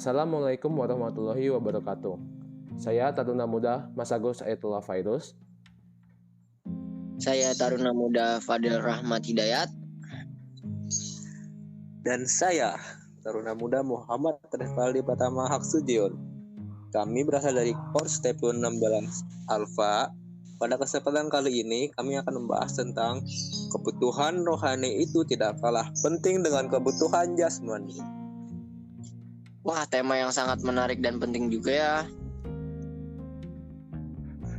Assalamualaikum warahmatullahi wabarakatuh. Saya Taruna Muda Mas Agus Ayatullah Fairuz. Saya Taruna Muda Fadil Rahmat Hidayat. Dan saya Taruna Muda Muhammad Rifaldi Pratama Haksujion. Kami berasal dari Korps TPU 16 Alfa. Pada kesempatan kali ini kami akan membahas tentang kebutuhan rohani itu tidak kalah penting dengan kebutuhan jasmani. Wah, tema yang sangat menarik dan penting juga ya.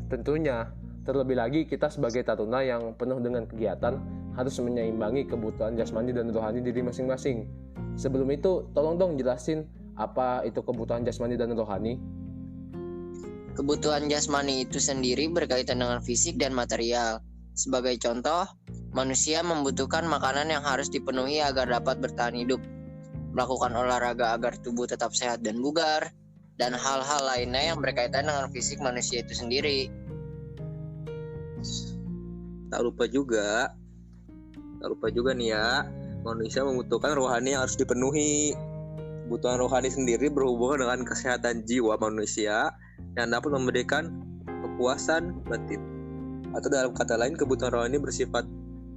Tentunya, terlebih lagi kita sebagai taruna yang penuh dengan kegiatan harus menyeimbangi kebutuhan jasmani dan rohani diri masing-masing. Sebelum itu, tolong dong jelasin apa itu kebutuhan jasmani dan rohani. Kebutuhan jasmani itu sendiri berkaitan dengan fisik dan material. Sebagai contoh, manusia membutuhkan makanan yang harus dipenuhi agar dapat bertahan hidup, melakukan olahraga agar tubuh tetap sehat dan bugar, dan hal-hal lainnya yang berkaitan dengan fisik manusia itu sendiri. Tak lupa juga nih ya, manusia membutuhkan rohani yang harus dipenuhi. Kebutuhan rohani sendiri berhubungan dengan kesehatan jiwa manusia yang dapat memberikan kepuasan batin. Atau dalam kata lain, kebutuhan rohani bersifat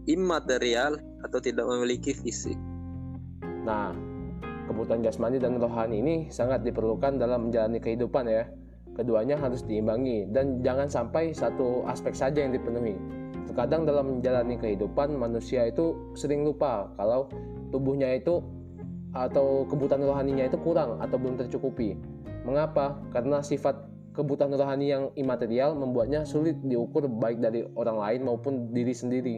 imaterial atau tidak memiliki fisik. Nah, kebutuhan jasmani dan rohani ini sangat diperlukan dalam menjalani kehidupan ya. Keduanya harus diimbangi dan jangan sampai satu aspek saja yang dipenuhi. Terkadang dalam menjalani kehidupan manusia itu sering lupa kalau tubuhnya itu atau kebutuhan rohaninya itu kurang atau belum tercukupi. Mengapa? Karena sifat kebutuhan rohani yang imaterial membuatnya sulit diukur baik dari orang lain maupun diri sendiri.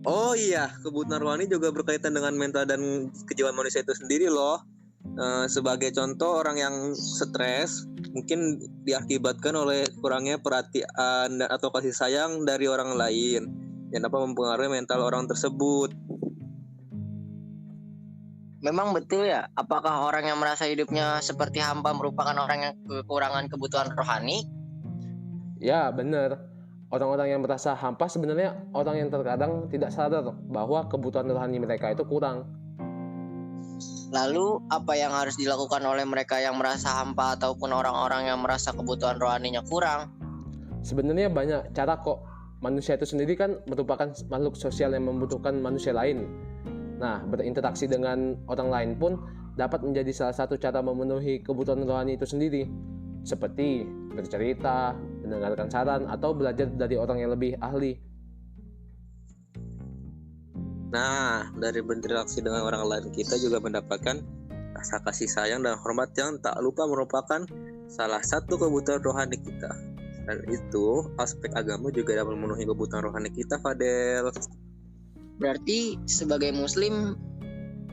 Oh iya, kebutuhan rohani juga berkaitan dengan mental dan kejiwaan manusia itu sendiri loh. Sebagai contoh, orang yang stres mungkin diakibatkan oleh kurangnya perhatian atau kasih sayang dari orang lain yang dapat mempengaruhi mental orang tersebut. Memang betul ya, apakah orang yang merasa hidupnya seperti hampa merupakan orang yang kekurangan kebutuhan rohani? Ya, benar. Orang-orang yang merasa hampa sebenarnya orang yang terkadang tidak sadar bahwa kebutuhan rohani mereka itu kurang. Lalu, apa yang harus dilakukan oleh mereka yang merasa hampa ataupun orang-orang yang merasa kebutuhan rohaninya kurang? Sebenarnya banyak cara kok. Manusia itu sendiri kan merupakan makhluk sosial yang membutuhkan manusia lain. Nah, berinteraksi dengan orang lain pun dapat menjadi salah satu cara memenuhi kebutuhan rohani itu sendiri. Seperti bercerita, mendengarkan saran, atau belajar dari orang yang lebih ahli. Nah, dari berinteraksi dengan orang lain kita juga mendapatkan rasa kasih sayang dan hormat yang tak lupa merupakan salah satu kebutuhan rohani kita. Dan itu, aspek agama juga dapat memenuhi kebutuhan rohani kita, Fadel. Berarti sebagai muslim,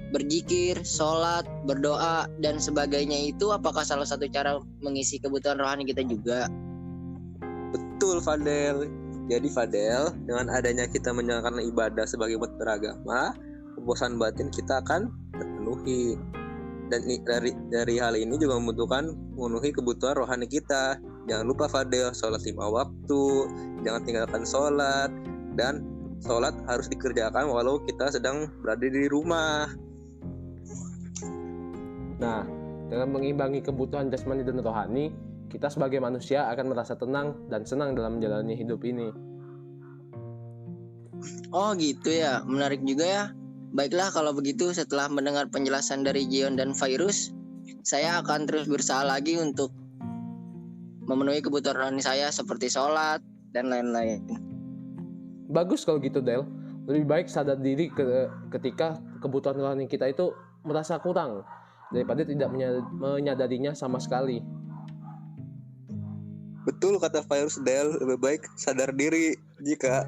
berzikir, sholat, berdoa, dan sebagainya itu apakah salah satu cara mengisi kebutuhan rohani kita juga? Betul, Fadel. Jadi Fadel, dengan adanya kita menjalankan ibadah sebagai umat beragama, kepuasan batin kita akan terpenuhi. Dan dari hal ini juga membutuhkan memenuhi kebutuhan rohani kita. Jangan lupa Fadel, sholat 5 waktu, jangan tinggalkan sholat, dan sholat harus dikerjakan walau kita sedang berada di rumah. Nah, dengan mengimbangi kebutuhan jasmani dan rohani, kita sebagai manusia akan merasa tenang dan senang dalam menjalani hidup ini. Oh gitu ya, menarik juga ya. Baiklah kalau begitu, setelah mendengar penjelasan dari Jion dan Fairuz, saya akan terus berusaha lagi untuk memenuhi kebutuhan rohani saya seperti sholat dan lain-lain. Bagus kalau gitu, Del. Lebih baik sadar diri ketika kebutuhan rohani kita itu merasa kurang daripada tidak menyadarinya sama sekali. Betul kata Fairuz, Del. Lebih baik sadar diri jika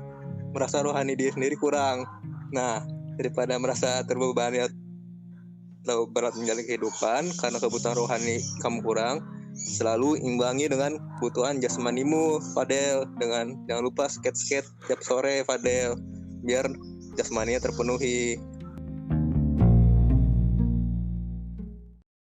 merasa rohani dia sendiri kurang. Nah, daripada merasa terbebani atau berat menjalani kehidupan karena kebutuhan rohani kamu kurang, selalu imbangi dengan kebutuhan jasmanimu, Fadel. Jangan lupa skate tiap sore, Fadel, biar jasmaninya terpenuhi.